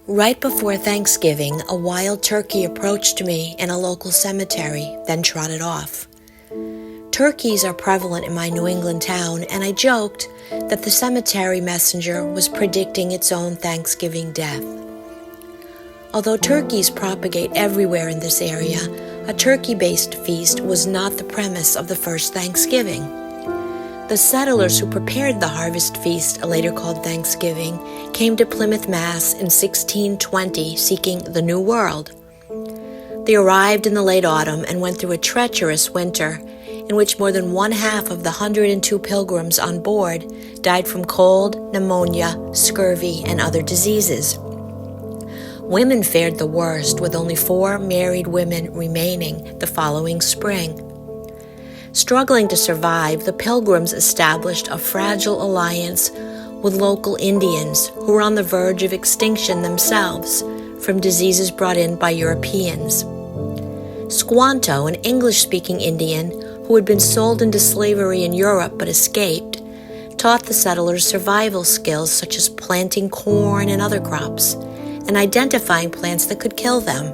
Right before Thanksgiving, a wild turkey approached me in a local cemetery, then trotted off. Turkeys are prevalent in my New England town, and I joked that the cemetery messenger was predicting its own Thanksgiving death. Although turkeys propagate everywhere in this area, a turkey-based feast was not the premise of the first Thanksgiving. The settlers who prepared the harvest feast, later called Thanksgiving, came to Plymouth, Mass. In 1620 seeking the New World. They arrived in the late autumn and went through a treacherous winter in which more than one-half of the 102 pilgrims on board died from cold, pneumonia, scurvy, and other diseases. Women fared the worst, with only 4 married women remaining the following spring. Struggling to survive, the Pilgrims established a fragile alliance with local Indians who were on the verge of extinction themselves from diseases brought in by Europeans. Squanto, an English-speaking Indian who had been sold into slavery in Europe but escaped, taught the settlers survival skills such as planting corn and other crops and identifying plants that could kill them.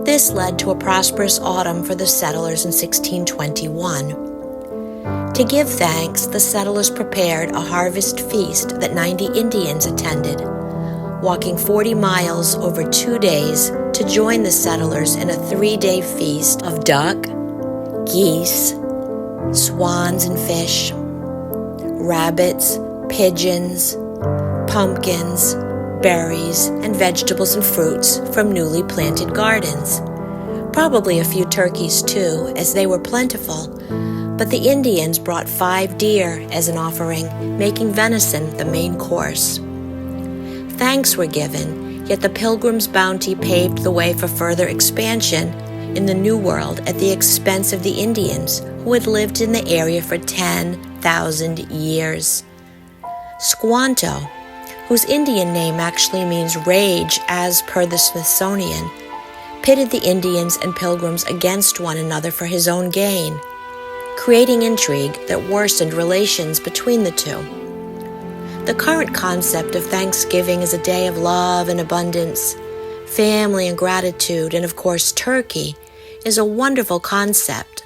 This led to a prosperous autumn for the settlers in 1621. To give thanks, the settlers prepared a harvest feast that 90 Indians attended, walking 40 miles over 2 days to join the settlers in a 3-day feast of duck, geese, swans and fish, rabbits, pigeons, pumpkins, berries, and vegetables and fruits from newly planted gardens. Probably a few turkeys too, as they were plentiful, but the Indians brought 5 deer as an offering, making venison the main course. Thanks were given, yet the Pilgrims' bounty paved the way for further expansion in the New World at the expense of the Indians who had lived in the area for 10,000 years. Squanto, whose Indian name actually means rage as per the Smithsonian, pitted the Indians and Pilgrims against one another for his own gain, creating intrigue that worsened relations between the two. The current concept of Thanksgiving as a day of love and abundance, family and gratitude, and of course turkey, is a wonderful concept,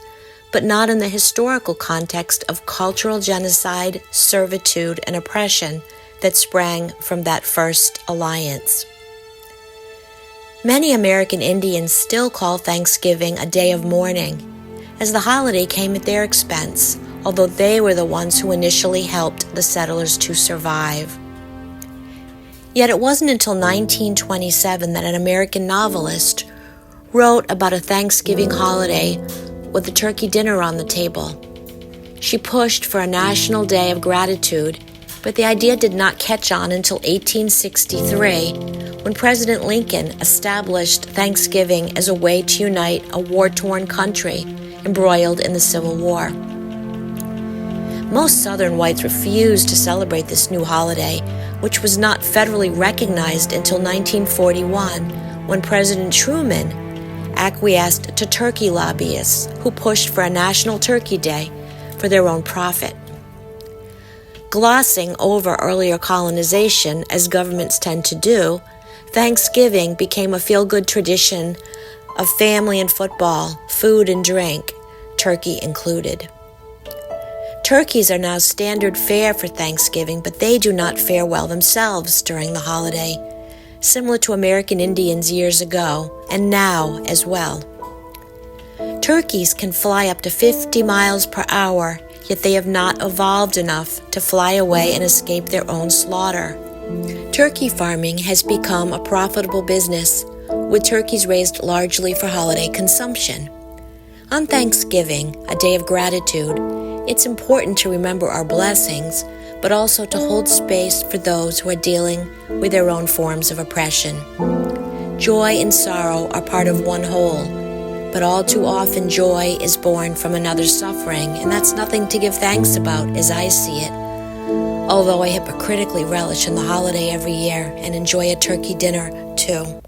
but not in the historical context of cultural genocide, servitude, and oppression that sprang from that first alliance. Many American Indians still call Thanksgiving a day of mourning, as the holiday came at their expense, although they were the ones who initially helped the settlers to survive. Yet it wasn't until 1927 that an American novelist wrote about a Thanksgiving holiday with a turkey dinner on the table. She pushed for a national day of gratitude, but the idea did not catch on until 1863, when President Lincoln established Thanksgiving as a way to unite a war-torn country embroiled in the Civil War. Most Southern whites refused to celebrate this new holiday, which was not federally recognized until 1941, when President Truman acquiesced to turkey lobbyists who pushed for a national turkey day for their own profit. Glossing over earlier colonization, as governments tend to do, Thanksgiving became a feel-good tradition of family and football, food and drink, turkey included. Turkeys are now standard fare for Thanksgiving, but they do not fare well themselves during the holiday, similar to American Indians years ago, and now as well. Turkeys can fly up to 50 miles per hour, yet they have not evolved enough to fly away and escape their own slaughter. Turkey farming has become a profitable business, with turkeys raised largely for holiday consumption. On Thanksgiving, a day of gratitude, it's important to remember our blessings, but also to hold space for those who are dealing with their own forms of oppression. Joy and sorrow are part of one whole, but all too often joy is born from another's suffering, and that's nothing to give thanks about as I see it. Although I hypocritically relish in the holiday every year and enjoy a turkey dinner too.